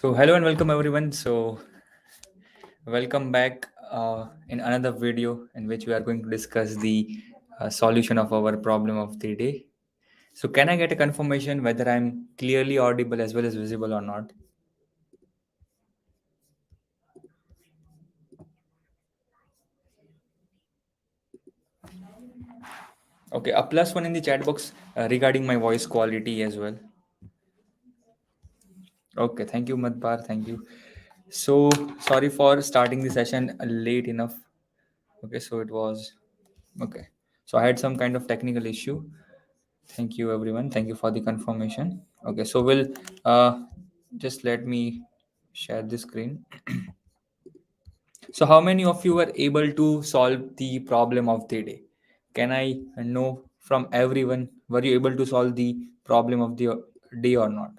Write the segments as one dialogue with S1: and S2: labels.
S1: Hello and welcome everyone. Welcome back in another video in which we are going to discuss the solution of our problem of the day. So, can I get a confirmation whether I'm clearly audible as well as visible or not? Okay, a plus one in the chat box regarding my voice quality as well. Okay, thank you, Madbar. Thank you. So, sorry for starting the session late enough. Okay, so it was okay. So, I had some kind of technical issue. Thank you, everyone. Thank you for the confirmation. Okay, so we'll just let me share the screen. So, how many of you were able to solve the problem of the day? Can I know from everyone, were you able to solve the problem of the day or not?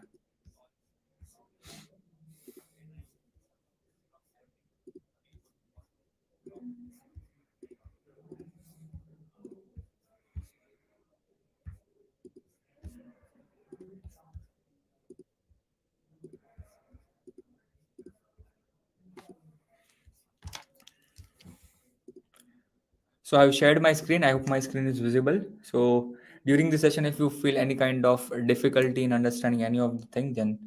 S1: So I've shared my screen. I hope my screen is visible. So during the session, if you feel any kind of difficulty in understanding any of the thing, then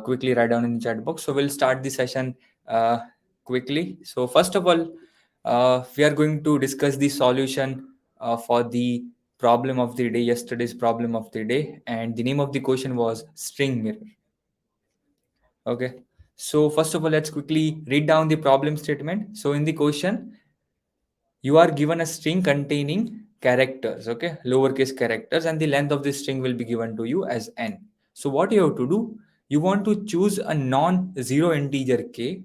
S1: quickly write down in the chat box. So we'll start the session uh, quickly. So first of all, we are going to discuss the solution for the problem of the day, yesterday's problem of the day, and the name of the question was string mirror. Okay. So first of all, let's quickly read down the problem statement. So in the question, you are given a string containing characters, okay, lowercase characters, and the length of the string will be given to you as n. So what you have to do, you want to choose a non-zero integer k,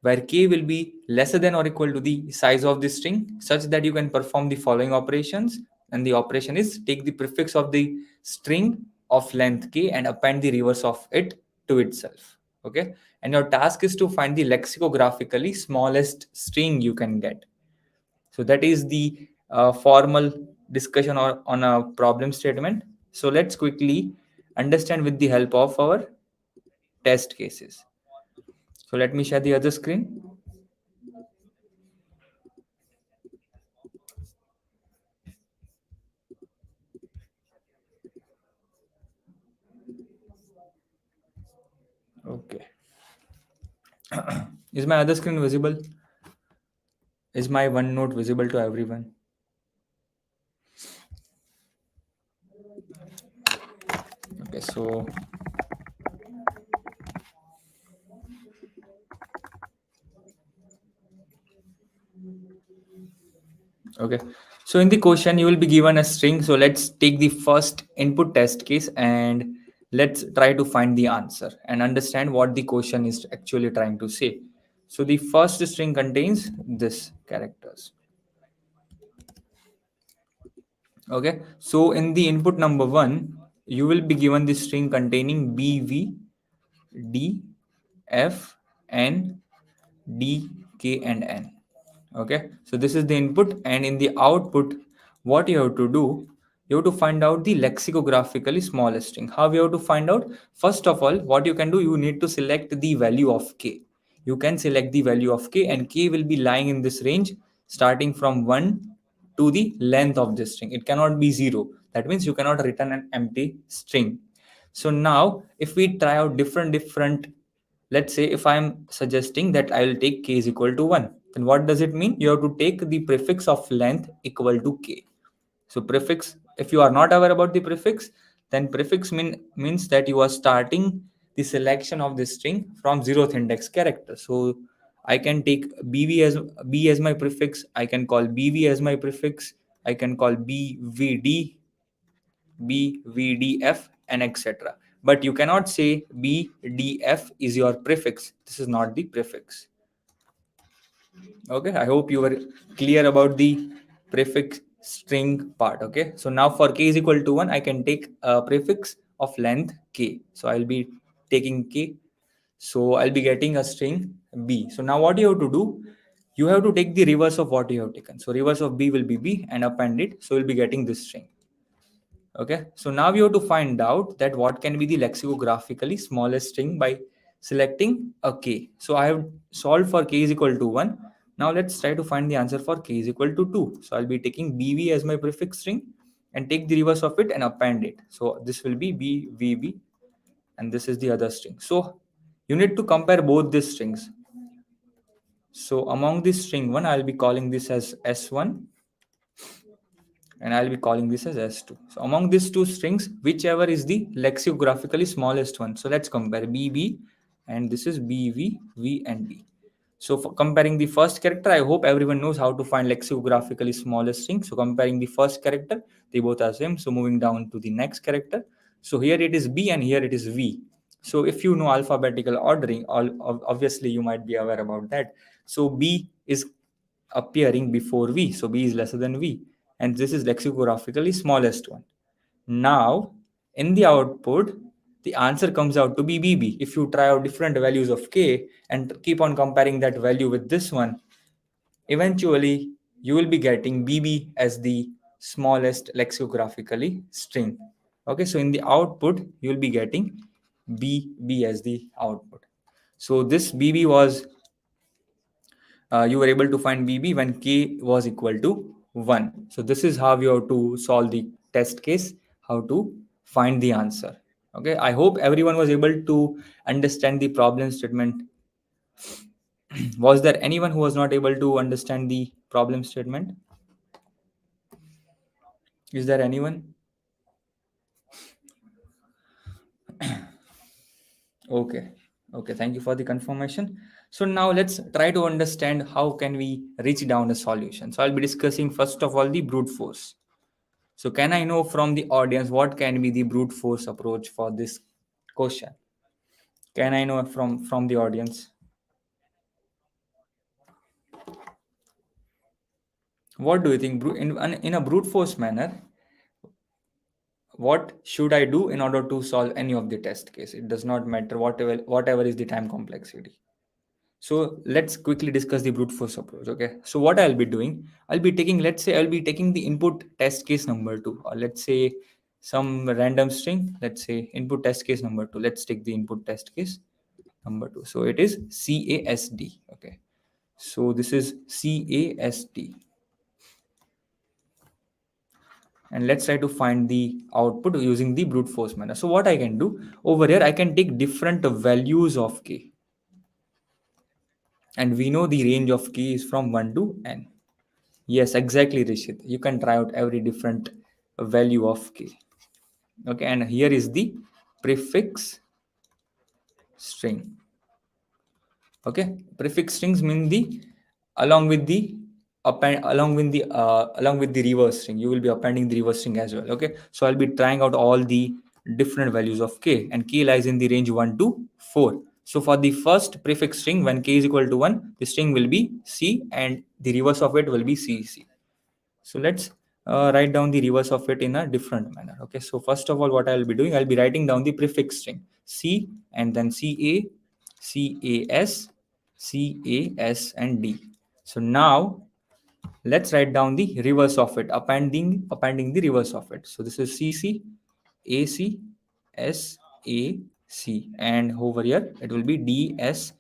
S1: where k will be lesser than or equal to the size of the string, such that you can perform the following operations. And the operation is take the prefix of the string of length k and append the reverse of it to itself. Okay, and your task is to find the lexicographically smallest string you can get. So that is the formal discussion on a problem statement. So let's quickly understand with the help of our test cases. So let me share the other screen. Okay. Is my other screen visible? Is my OneNote visible to everyone? Okay, so okay. So in the question, you will be given a string. So let's take the first input test case and let's try to find the answer and understand what the question is actually trying to say. So the first string contains this characters. Okay. So in the input number one, you will be given the string containing B, V, D, F, N, D, K, and N. Okay, so this is the input, and in the output, what you have to do, you have to find out the lexicographically smallest string. How you have to find out? First of all, what you can do, you need to select the value of k. You can select the value of k, and k will be lying in this range starting from 1 to the length of this string. It cannot be 0. That means you cannot return an empty string. So now if we try out different, let's say if I'm suggesting that I will take k is equal to 1, then what does it mean? You have to take the prefix of length equal to k. So prefix, if you are not aware about the prefix, then prefix means that you are starting the selection of the string from 0th index character. So I can take bv as b as my prefix, I can call bv as my prefix, I can call bvd, bvdf, and etc. But you cannot say bdf is your prefix. This is not the prefix. Okay, I hope you were clear about the prefix string part. Okay, so now for k is equal to 1, I can take a prefix of length k. So I'll be taking k. So I'll be getting a string b. So now what you have to do, you have to take the reverse of what you have taken. So reverse of b will be b and append it. So you'll be getting this string. Okay, so now you have to find out that what can be the lexicographically smallest string by selecting a k. So I have solved for k is equal to 1. Now let's try to find the answer for k is equal to 2. So I'll be taking bv as my prefix string and take the reverse of it and append it. So this will be bvb and this is the other string. So you need to compare both these strings. So among this string 1, I'll be calling this as s1 and I'll be calling this as s2. So among these two strings, whichever is the lexicographically smallest one. So let's compare bb and this is bv, v and b. So for comparing the first character, I hope everyone knows how to find lexicographically smallest string. So comparing the first character, they both are same. So moving down to the next character. So here it is b and here it is v. So if you know alphabetical ordering, obviously you might be aware about that. So b is appearing before v. So b is lesser than v. And this is lexicographically smallest one. Now, in the output, the answer comes out to be bb. If you try out different values of k and keep on comparing that value with this one, eventually you will be getting bb as the smallest lexicographically string. Okay, so in the output, you will be getting bb as the output. So this bb was you were able to find bb when k was equal to 1. So this is how you have to solve the test case, how to find the answer. Okay, I hope everyone was able to understand the problem statement. Was there anyone who was not able to understand the problem statement? Is there anyone? Okay. Okay, thank you for the confirmation. So now let's try to understand how can we reach down a solution. So I'll be discussing first of all the brute force. So can I know from the audience what can be the brute force approach for this question? Can I know from the audience? What do you think in a brute force manner? What should I do in order to solve any of the test case? It does not matter whatever is the time complexity. So let's quickly discuss the brute force approach. Okay. So what I'll be doing, let's say I'll be taking the input test case number 2, or let's say some random string. Let's say input test case number 2. Let's take the input test case number 2. So it is CASD. Okay. So this is CASD. And let's try to find the output using the brute force manner. So what I can do over here, I can take different values of k. And we know the range of k is from 1 to n. Yes, exactly, Rishit. You can try out every different value of k. Okay, and here is the prefix string. Okay, prefix strings mean the along with the along with the reverse string. You will be appending the reverse string as well. Okay, so I'll be trying out all the different values of k, and k lies in the range 1 to 4. So for the first prefix string, when k is equal to 1, the string will be c, and the reverse of it will be cc. So let's write down the reverse of it in a different manner. Okay, so first of all, what I'll be doing, I'll be writing down the prefix string C and then CA, CAS, CAS, and D. So now let's write down the reverse of it, appending the reverse of it. So this is CC, AC, SAC, and over here it will be DS,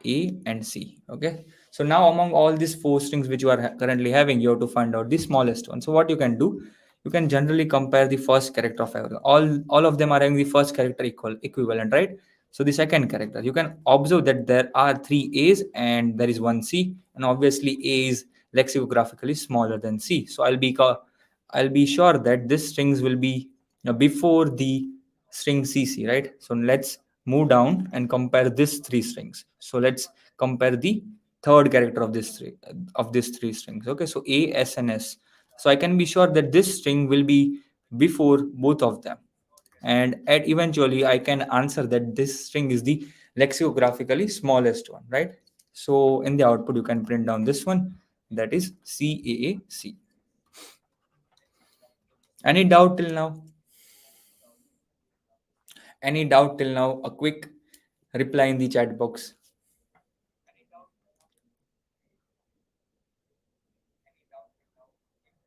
S1: A and C. Okay, so now among all these four strings which you are currently having, you have to find out the smallest one. So what you can do, you can generally compare the first character of every, all of them are having the first character equivalent, right? So the second character, you can observe that there are three A's and there is one C, and obviously A is lexicographically smaller than C. So I'll be sure that this strings will be before the string CC, right? So let's move down and compare these three strings. So let's compare the third character of these three strings. Okay, so A, S, and S. So I can be sure that this string will be before both of them, and eventually I can answer that this string is the lexicographically smallest one, right? So in the output you can print down this one, that is CAAC. Any doubt till now? Any doubt till now? A quick reply in the chat box.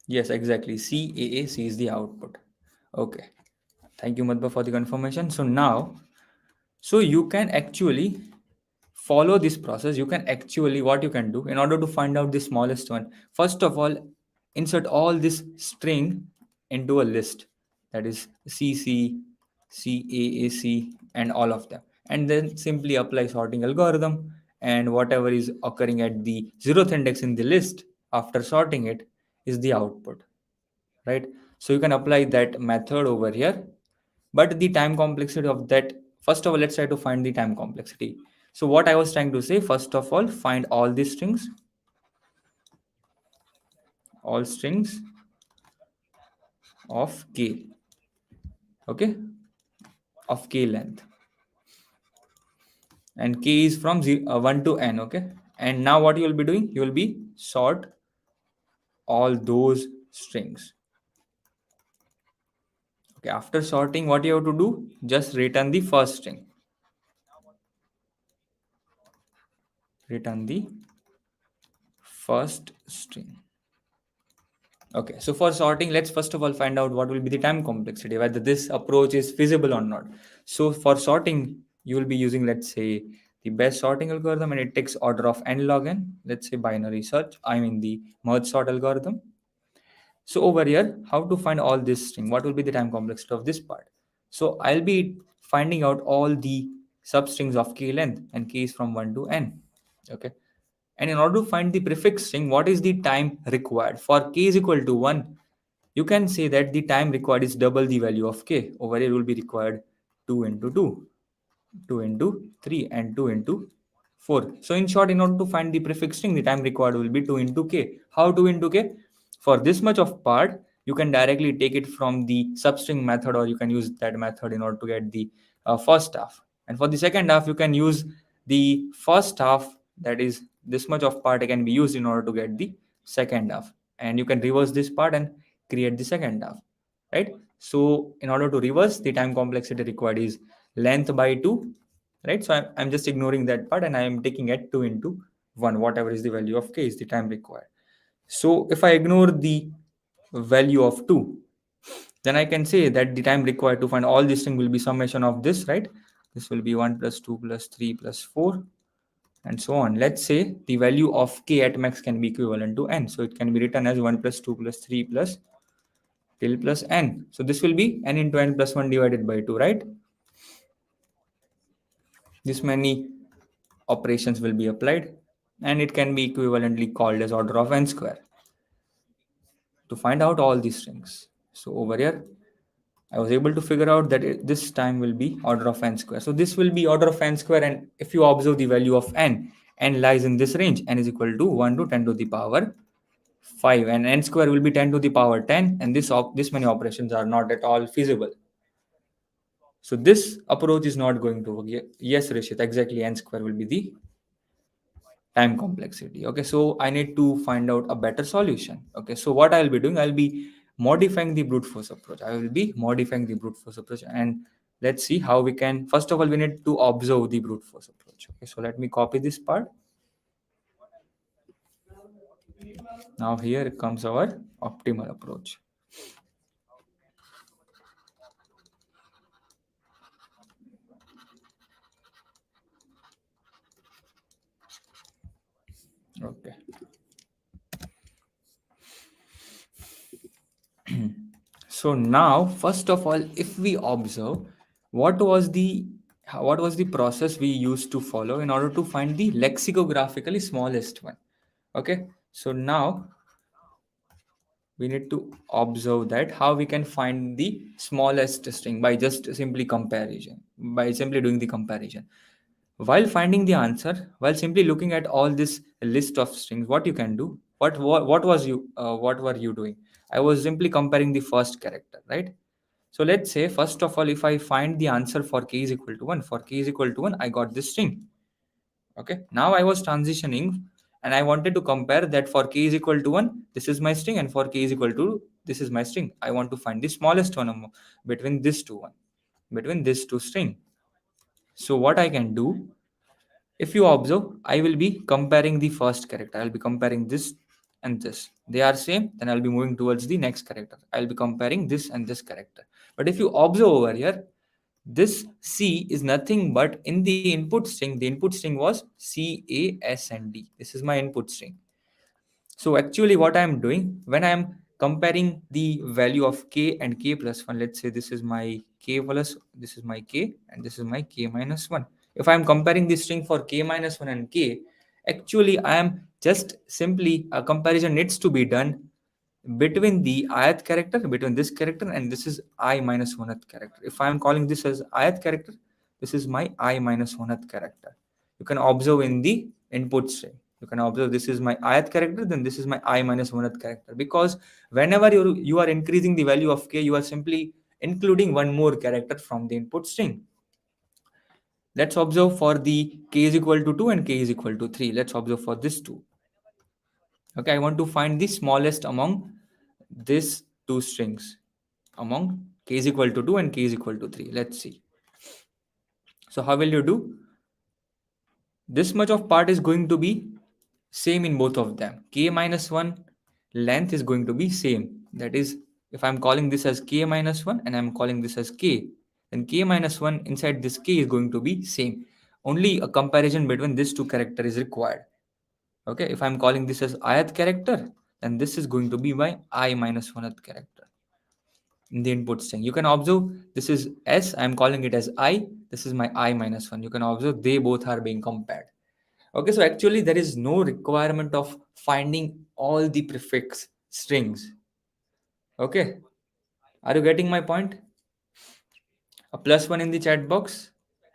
S1: Yes, exactly. CAAC is the output. Okay. Thank you, Madhba, for the confirmation. So now So you can actually follow this process. You can actually, what you can do in order to find out the smallest one, first of all, insert all this string into a list, that is CC, CAAC, and all of them, and then simply apply sorting algorithm, and whatever is occurring at the zeroth index in the list after sorting it is the output, right? So you can apply that method over here. But the time complexity of that, first of all, let's try to find the time complexity. So what I was trying to say, first of all, find all these strings, all strings of k, okay, of k length, and k is from 1 to n, okay. And now what you will be doing, you will be sort all those strings. Okay, after sorting, what you have to do, just return the first string, return the first string. Okay, so for sorting, let's first of all find out what will be the time complexity, whether this approach is feasible or not. So for sorting, you will be using, let's say, the best sorting algorithm, and it takes order of n log n, let's say binary search, I mean the merge sort algorithm. So over here, how to find all this string? What will be the time complexity of this part? So I'll be finding out all the substrings of k length, and k is from 1 to n. Okay. And in order to find the prefix string, what is the time required? For k is equal to 1, you can say that the time required is double the value of k. Over here will be required 2 into 2, 2 into 3, and 2 into 4. So in short, in order to find the prefix string, the time required will be 2 into k. How 2 into k? For this much of part, you can directly take it from the substring method, or you can use that method in order to get the first half. And for the second half, you can use the first half, that is this much of part can be used in order to get the second half. And you can reverse this part and create the second half, right? So in order to reverse, the time complexity required is length by 2, right? So I'm just ignoring that part, and I am taking it 2 into 1, whatever is the value of k is the time required. So if I ignore the value of 2, then I can say that the time required to find all this thing will be summation of this, right? This will be 1 plus 2 plus 3 plus 4, and so on. Let's say the value of k at max can be equivalent to n. So it can be written as 1 plus 2 plus 3 plus till plus n. So this will be n into n plus 1 divided by 2, right? This many operations will be applied, and it can be equivalently called as order of n square to find out all these strings. So over here, I was able to figure out that this time will be order of n square. So this will be order of n square, and if you observe the value of n lies in this range. N is equal to 1 to 10 to the power 5, and n square will be 10 to the power 10, and this many operations are not at all feasible. So this approach is not going to work. Yes, Rishit, exactly, n square will be the time complexity. Okay, so I need to find out a better solution. Okay, so what I'll be doing, I'll be modifying the brute force approach. I will be modifying the brute force approach, and let's see how we can. First of all, we need to observe the brute force approach. Okay, so let me copy this part. Now here comes our optimal approach. Okay. So now, first of all, if we observe what was the process we used to follow in order to find the lexicographically smallest one. Okay, so now we need to observe that how we can find the smallest string by just simply comparison, by simply doing the comparison. While finding the answer, while simply looking at all this list of strings, what you can do, what were you doing? I was simply comparing the first character, right? So let's say, first of all, if I find the answer for k is equal to 1, for k is equal to 1, I got this string. Okay, now I was transitioning, and I wanted to compare that for k is equal to 1, this is my string, and for k is equal to this is my string. I want to find the smallest one between this two one, between this two string. So what I can do, if you observe, I will be comparing the first character. I'll be comparing this and this, they are same, then I'll be moving towards the next character. I'll be comparing this and this character. But if you observe over here, This C is nothing but in the input string. The input string was C, A, S, and D. This is my input string. So actually what I am doing when I am comparing the value of k and k plus 1, let's say this is my k plus, this is my k, and this is my k minus 1. If I am comparing the string for k minus 1 and k, actually I am just simply a comparison needs to be done between the ith character, between this character, and this is I minus 1th character. If I am calling this as ith character, this is my I minus 1th character. You can observe in the input string. You can observe this is my ith character, then this is my I minus 1th character. Because whenever you are increasing the value of k, you are simply including one more character from the input string. Let's observe for the k is equal to 2 and k is equal to 3. Let's observe for this 2. Okay, I want to find the smallest among these two strings, among k is equal to 2 and k is equal to 3. Let's see. So how will you do? This much of part is going to be same in both of them. K minus 1 length is going to be same. That is, if I'm calling this as k minus 1 and I'm calling this as k, then k minus 1 inside this k is going to be same. Only a comparison between these two characters is required. Okay, if I'm calling this as ith character, then this is going to be my I minus 1th character in the input string. You can observe this is S, I'm calling it as I, this is my I minus 1. You can observe they both are being compared. Okay, so actually there is no requirement of finding all the prefix strings. Okay, are you getting my point? A +1 in the chat box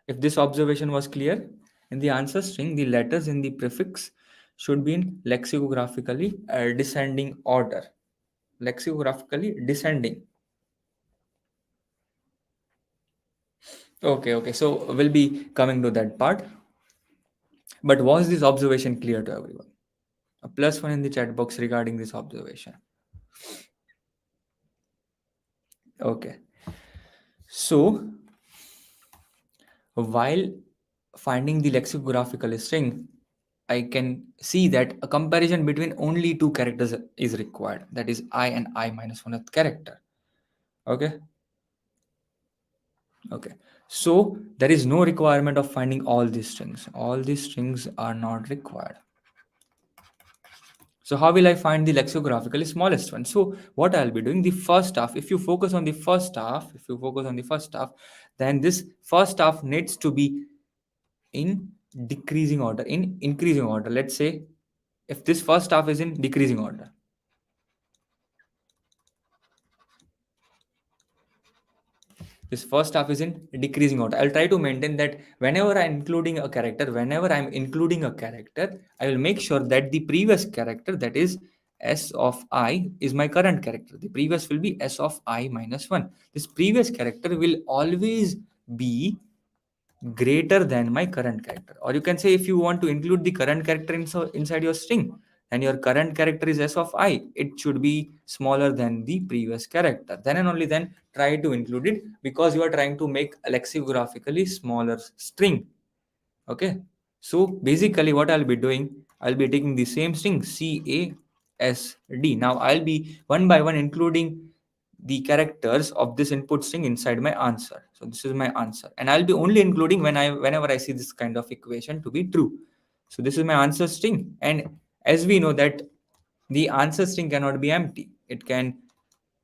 S1: if this observation was clear. In the answer string, the letters in the prefix should be in lexicographically descending order. Lexicographically descending. Okay, so we'll be coming to that part. But was this observation clear to everyone? A +1 in the chat box regarding this observation. Okay. So while finding the lexicographical string, I can see that a comparison between only two characters is required. That is I and I minus 1th character. Okay. Okay. So there is no requirement of finding all these strings. All these strings are not required. So how will I find the lexicographically smallest one? So what I'll be doing, the first half, if you focus on the first half, then this first half needs to be in decreasing order, in increasing order. Let's say if this first half is in decreasing order, this first half is in decreasing order. I'll try to maintain that whenever I'm including a character, I will make sure that the previous character, that is s of I, is my current character. The previous will be s of I minus 1. This previous character will always be greater than my current character. Or you can say, if you want to include the current character inside your string, and your current character is s of I, it should be smaller than the previous character. Then and only then try to include it, because you are trying to make a lexicographically smaller string. Okay, so basically what I'll be doing, I'll be taking the same string CASD. Now I'll be one by one including the characters of this input string inside my answer. So this is my answer, and I'll be only including whenever I see this kind of equation to be true. So this is my answer string, and as we know that the answer string cannot be empty. It can,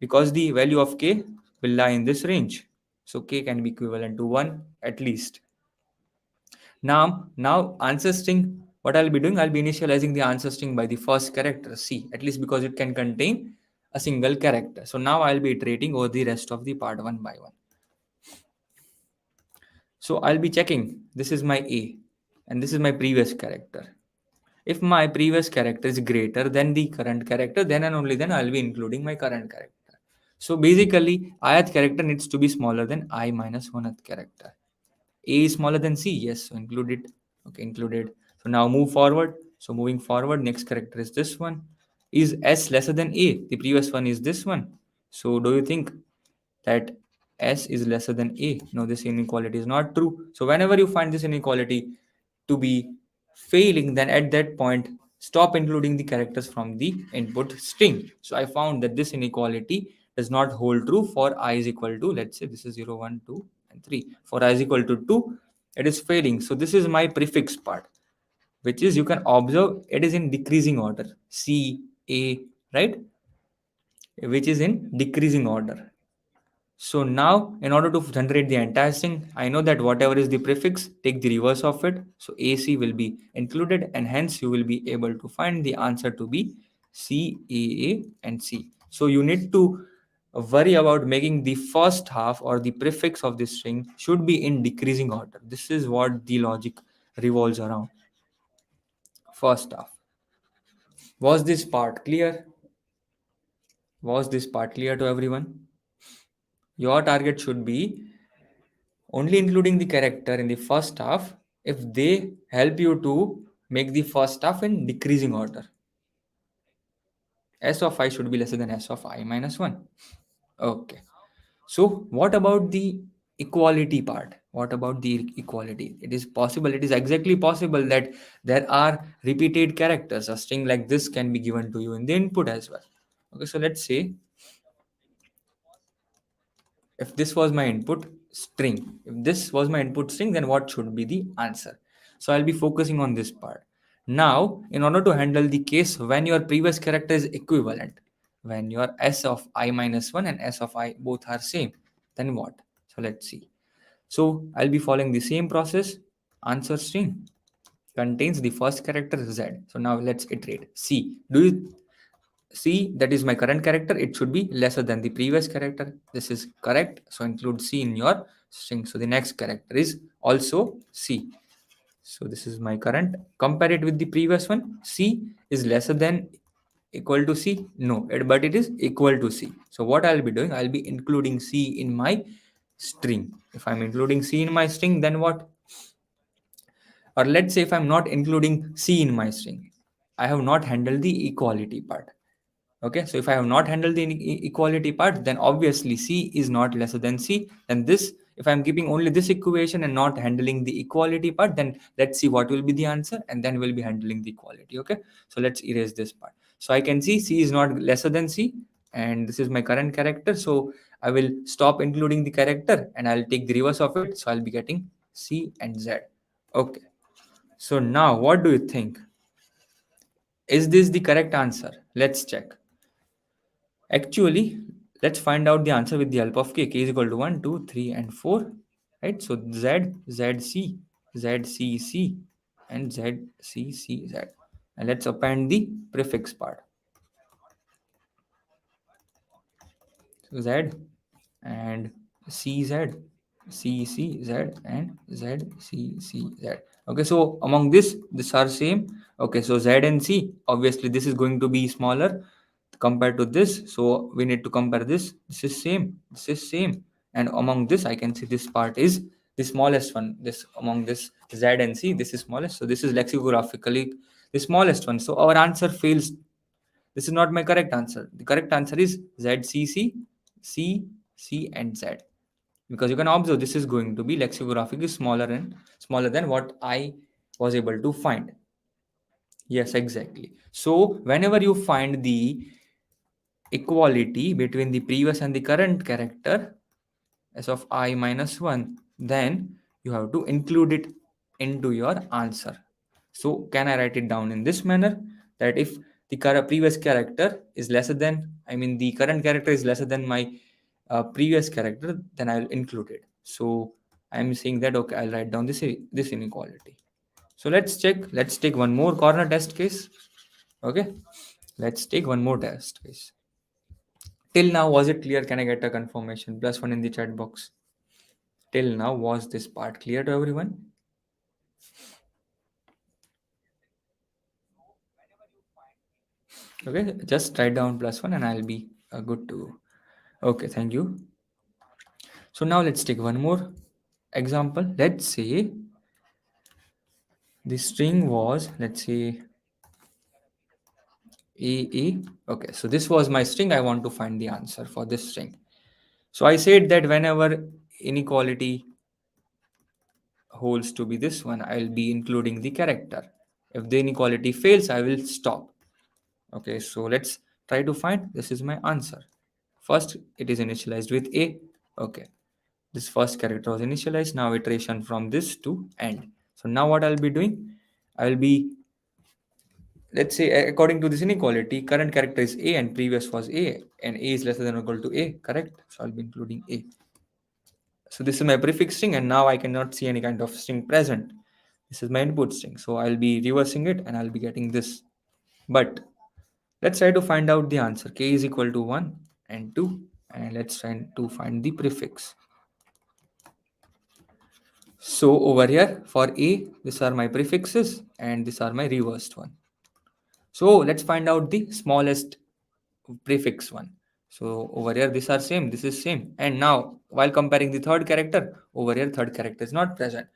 S1: because the value of k will lie in this range. So k can be equivalent to 1 at least. Now answer string, what I'll be doing, I'll be initializing the answer string by the first character C, at least because it can contain a single character. So now I'll be iterating over the rest of the part one by one. So I'll be checking, this is my A and this is my previous character. If my previous character is greater than the current character, then and only then I'll be including my current character. So basically, ith character needs to be smaller than I minus 1th character. A is smaller than C, yes, so include it. Okay, included. So now move forward. So moving forward, next character is this one. Is S lesser than A? The previous one is this one. So do you think that S is lesser than A? No, this inequality is not true. So whenever you find this inequality to be failing, then at that point, stop including the characters from the input string. So I found that this inequality does not hold true for I is equal to, let's say this is 0, 1, 2, and 3. For I is equal to 2, it is failing. So this is my prefix part, which is, you can observe, it is in decreasing order. C, A, right? Which is in decreasing order. So now, in order to generate the entire string, I know that whatever is the prefix, take the reverse of it. So AC will be included, and hence you will be able to find the answer to be C, A, and C. So you need to worry about making the first half or the prefix of this string should be in decreasing order. This is what the logic revolves around. First half. Was this part clear? Was this part clear to everyone? Your target should be only including the character in the first half if they help you to make the first half in decreasing order. S of I should be lesser than S of I minus 1. Okay. So what about the equality part? What about the equality? It is possible, it is exactly possible that there are repeated characters. A string like this can be given to you in the input as well. Okay, so let's say if this was my input string, if this was my input string, then what should be the answer? So I'll be focusing on this part. Now, in order to handle the case when your previous character is equivalent, when your S of I minus 1 and S of I both are same, then what? So let's see. So I'll be following the same process. Answer string contains the first character Z. So now let's iterate. C. Do you C, that is my current character, it should be lesser than the previous character. This is correct. So include C in your string. So the next character is also C. So this is my current. Compare it with the previous one. C is lesser than equal to C. No, but it is equal to C. So what I'll be doing, I'll be including C in my string. If I'm including C in my string, then what? Or let's say if I'm not including C in my string, I have not handled the equality part. Okay, so if I have not handled the equality part, then obviously C is not lesser than C. And this, if I'm keeping only this equation and not handling the equality part, then let's see what will be the answer, and then we'll be handling the equality. Okay, so let's erase this part. So I can see C is not lesser than C, and this is my current character. So I will stop including the character and I'll take the reverse of it. So I'll be getting C and Z. Okay, so now what do you think? Is this the correct answer? Let's check. Actually, let's find out the answer with the help of k. K is equal to 1, 2, 3, and 4. Right? So Z, Z, C, Z, C, C, and Z, C, C, Z. And let's append the prefix part. So Z and CZ, CCZ, and ZCCZ. Okay, so among this are same. Okay, so Z and C, obviously this is going to be smaller compared to this, so we need to compare this. This is same, this is same, and among this I can see this part is the smallest one. This among this Z and C, this is smallest, so this is lexicographically the smallest one. So our answer fails. This is not my correct answer. The correct answer is ZCC, C, C, and Z, because you can observe this is going to be lexicographically smaller than what I was able to find. Yes, exactly. So whenever you find the equality between the previous and the current character, S of I minus 1, then you have to include it into your answer. So can I write it down in this manner, that if the previous character is lesser than, I mean the current character is lesser than my previous character, then I will include it. So I'm saying that, okay, I'll write down this inequality. So let's check. Let's take one more corner test case. Okay, let's take one more test case. Till now, was it clear? Can I get a confirmation? +1 in the chat box. Till now, was this part clear to everyone? Okay, just write down +1 and I'll be good to go. Okay, thank you. So now let's take one more example. Let's say the string was, let's say, A. Okay, so this was my string. I want to find the answer for this string. So I said that whenever inequality holds to be this one, I'll be including the character. If the inequality fails, I will stop. Okay, so let's try to find. This is my answer. First, it is initialized with A. Okay, This first character was initialized. Now iteration from this to end. So now what I'll be doing, I will be, let's say, according to this inequality, current character is A and previous was A, and A is lesser than or equal to A, correct? So I'll be including A. So this is my prefix string, and now I cannot see any kind of string present. This is my input string. So I'll be reversing it and I'll be getting this. But let's try to find out the answer. K is equal to 1 and 2. And let's try to find the prefix. So over here for A, these are my prefixes and these are my reversed one. So let's find out the smallest prefix one. So over here these are same, this is same. And now while comparing the third character, over here third character is not present.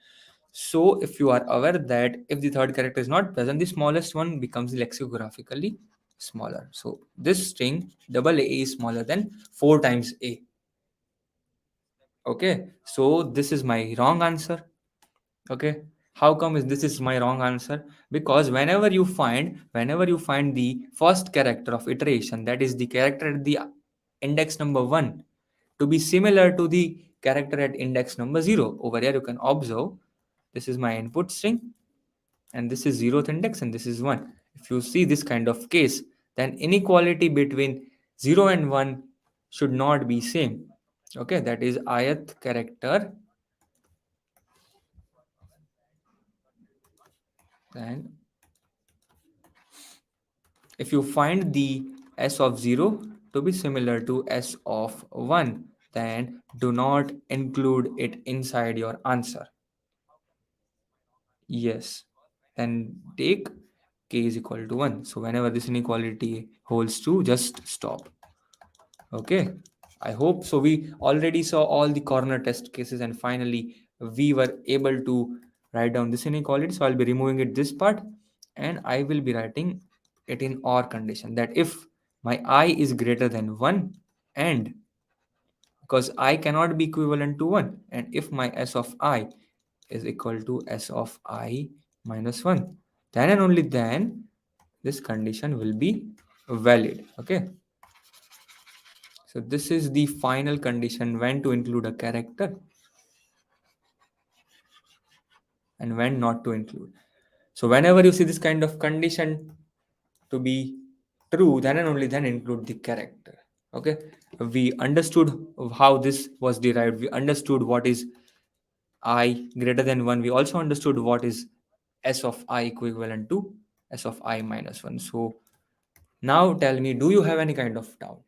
S1: So if you are aware that if the third character is not present, the smallest one becomes lexicographically smaller. So this string double A is smaller than 4 times A. Okay, so this is my wrong answer. Okay, how come is this is my wrong answer? Because whenever you find the first character of iteration, that is the character at the index number 1, to be similar to the character at index number 0, over here you can observe this is my input string and this is 0th index and this is 1. If you see this kind of case, then inequality between 0 and 1 should not be same. Okay, that is ith character, then if you find the s of 0 to be similar to s of 1, then do not include it inside your answer. Yes, then take k is equal to 1. So whenever this inequality holds true, just stop. Okay, I hope so. We already saw all the corner test cases and finally we were able to write down this inequality. So I'll be removing it this part and I will be writing it in or condition, that if my I is greater than 1 and because I cannot be equivalent to 1, and if my s of I is equal to s of I minus 1, then and only then this condition will be valid. Okay, so this is the final condition when to include a character and when not to include. So whenever you see this kind of condition to be true, then and only then include the character. Okay, we understood how this was derived. We understood what is I greater than 1. We also understood what is s of I equivalent to s of I minus 1. So now tell me, do you have any kind of doubt?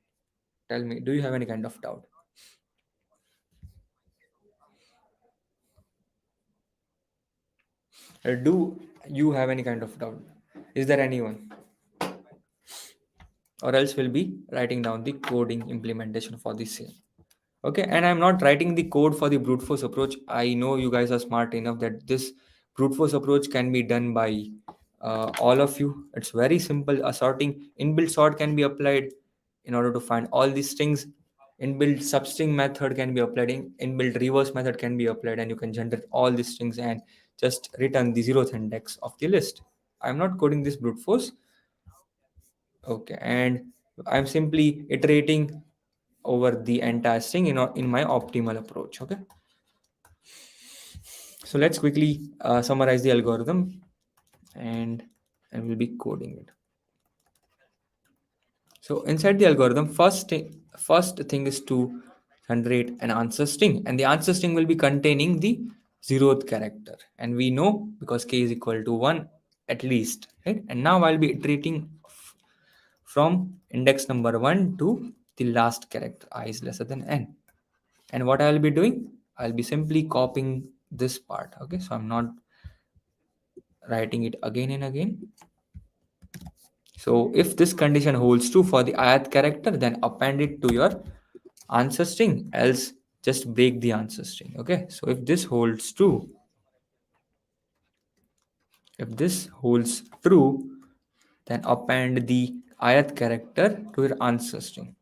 S1: Tell me, do you have any kind of doubt? Do you have any kind of doubt? Is there anyone? Or else we'll be writing down the coding implementation for the same. Okay, and I'm not writing the code for the brute force approach. I know you guys are smart enough that this brute force approach can be done by all of you. It's very simple. A sorting inbuilt sort can be applied in order to find all these strings. Inbuilt substring method can be applied. Inbuilt reverse method can be applied, and you can generate all these strings and just return the 0th index of the list. I'm not coding this brute force. Okay, and I'm simply iterating over the entire string in my optimal approach. Okay, so let's quickly summarize the algorithm and we'll be coding it. So inside the algorithm, first thing is to generate an answer string, and the answer string will be containing the 0th character, and we know because k is equal to 1 at least, right? And now I'll be iterating from index number 1 to the last character I is lesser than n. And what I'll be doing, I'll be simply copying this part. Okay, so I'm not writing it again and again. So if this condition holds true for the ith character, then append it to your answer string, else just break the answer string. Okay, so if this holds true, then append the ith character to your answer string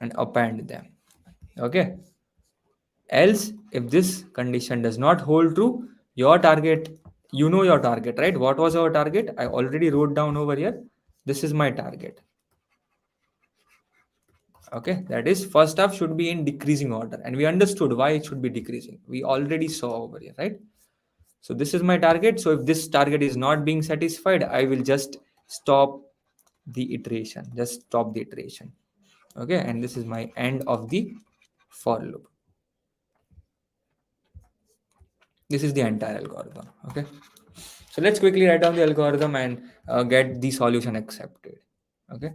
S1: and append them. Okay, else if this condition does not hold true, your target, you know your target, right? What was our target? I already wrote down over here. This is my target. Okay, that is first half should be in decreasing order, and we understood why it should be decreasing. We already saw over here, right? So this is my target. So if this target is not being satisfied, I will just stop the iteration. Just stop the iteration. Okay, and this is my end of the for loop. This is the entire algorithm. Okay, so let's quickly write down the algorithm and get the solution accepted. Okay,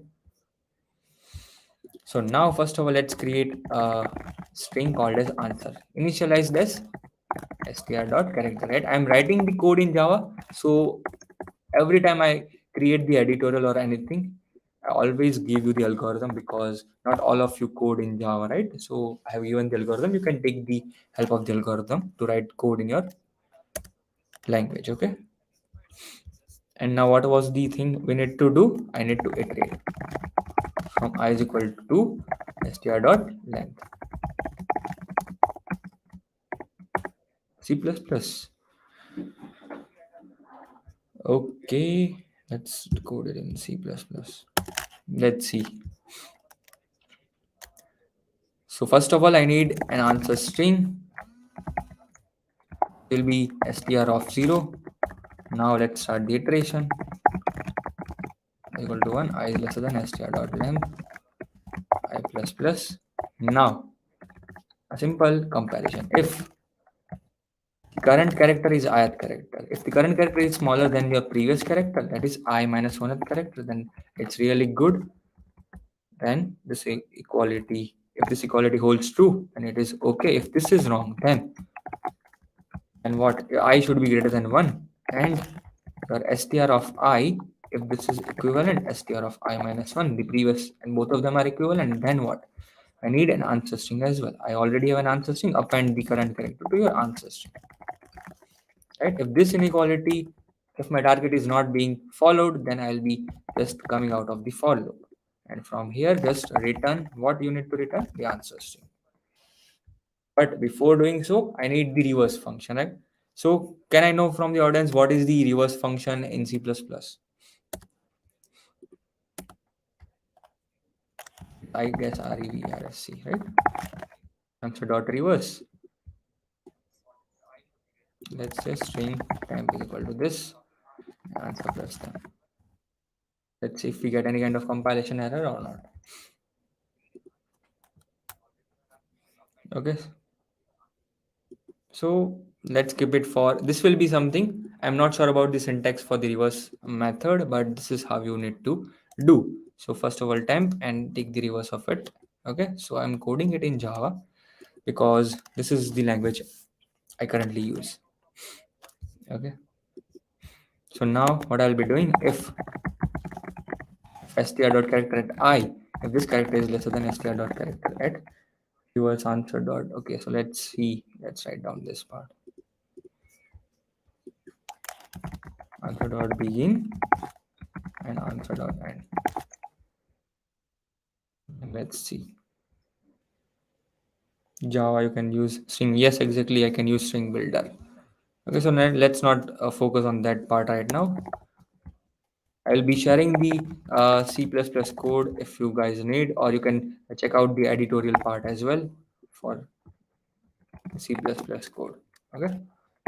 S1: so now first of all, let's create a string called as answer. Initialize this str dot character, right? I'm writing the code in Java, so every time I create the editorial or anything, I always give you the algorithm, because not all of you code in Java, right? So I have given the algorithm. You can take the help of the algorithm to write code in your language. Okay, and now what was the thing we need to do? I need to iterate from I is equal to str dot length C++. Okay, let's code it in C++. Let's see. So first of all, I need an answer string. It will be str of 0. Now let's start the iteration. Equal to 1, I is lesser than str dot length I plus plus. Now a simple comparison. If the current character is ith character, if the current character is smaller than your previous character, that is I minus 1th character, then it's really good. Then this equality, if this equality holds true, then it is okay. If this is wrong, then and what I should be greater than 1, and your str of I, if this is equivalent str of I minus 1, the previous, and both of them are equivalent, then what? I need an answer string as well. I already have an answer string. Append the current character to your answer string, right? If this inequality, if my target is not being followed, then I'll be just coming out of the for loop, and from here just return what you need to return, the answer string. But before doing so, I need the reverse function, right? So can I know from the audience what is the reverse function in C++? I guess REVRSC, right? Answer dot reverse. Let's say string temp is equal to this, answer plus temp. Let's see if we get any kind of compilation error or not. Okay, so let's keep it for this. Will be something I'm not sure about the syntax for the reverse method, but this is how you need to do. So first of all, temp and take the reverse of it. Okay, so I'm coding it in Java because this is the language I currently use. Okay, so now what I'll be doing, if str dot character at I, if this character is lesser than str dot character at reverse answer dot. Okay, so let's see, let's write down this part. Answer dot begin and answer dot end. Let's see. Java, you can use string. Yes, exactly. I can use string builder. Okay, so now let's not focus on that part right now. I'll be sharing the C++ code if you guys need, or you can check out the editorial part as well for C++ code. Okay,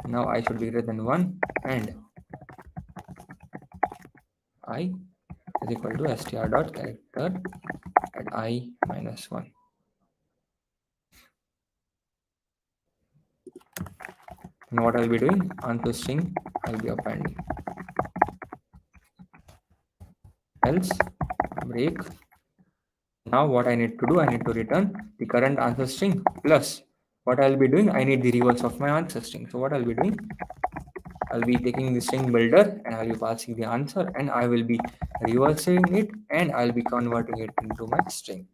S1: now I should be greater than 1, and I is equal to str dot character at I minus 1. And what I'll be doing, answer string I'll be appending. Else break. Now what I need to do, I need to return the current answer string plus what I'll be doing, I need the reverse of my answer string. So what I'll be doing, I'll be taking the string builder and I'll be passing the answer, and I will be reversing it, and I'll be converting it into my string.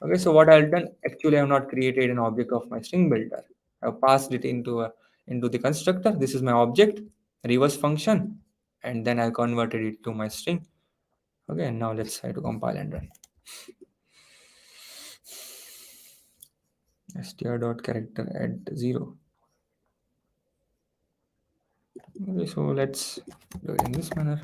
S1: Okay, so what I've done, actually I have not created an object of my string builder. I've passed it into the constructor. This is my object, reverse function, and then I converted it to my string. Okay, and now let's try to compile and run. str dot character at 0. Okay, so let's do it in this manner.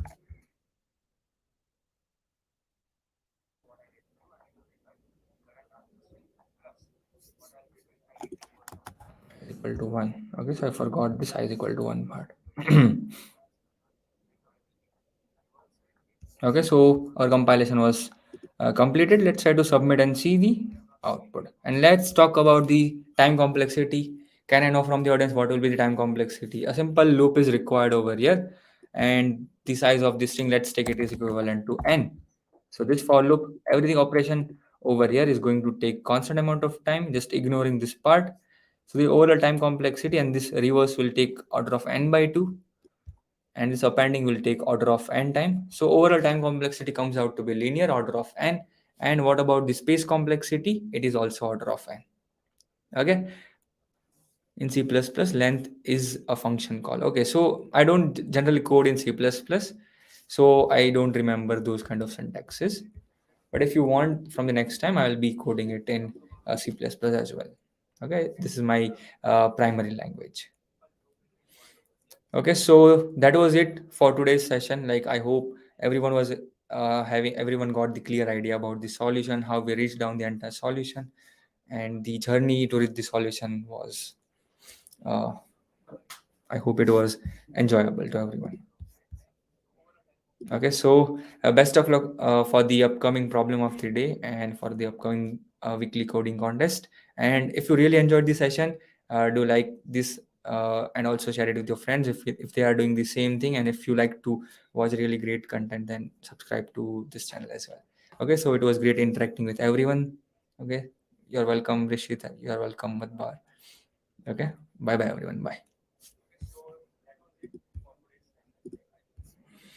S1: is equal to 1. Okay, so I forgot this I is equal to 1 part. Okay, so our compilation was completed. Let's try to submit and see the output. And let's talk about the time complexity. Can I know from the audience what will be the time complexity? A simple loop is required over here, and the size of this string, let's take it is equivalent to n. So this for loop, everything operation over here is going to take constant amount of time, just ignoring this part. So the overall time complexity and this reverse will take order of n by 2, and this appending will take order of n time. So overall time complexity comes out to be linear order of n. And what about the space complexity? It is also order of n. Okay. In C++, length is a function call. Okay, so I don't generally code in C++, so I don't remember those kind of syntaxes. But if you want from the next time, I will be coding it in C++ as well. Okay, this is my primary language. Okay, so that was it for today's session. Like, I hope everyone was everyone got the clear idea about the solution, how we reached down the entire solution, and the journey to reach the solution was. Uh, I hope it was enjoyable to everyone. Okay, so best of luck for the upcoming problem of the day and for the upcoming weekly coding contest. And if you really enjoyed the session, do like this and also share it with your friends if they are doing the same thing. And if you like to watch really great content, then subscribe to this channel as well. Okay, so it was great interacting with everyone. Okay, you're welcome, Rishit. You're welcome, Madbar. Okay, bye bye, everyone. Bye.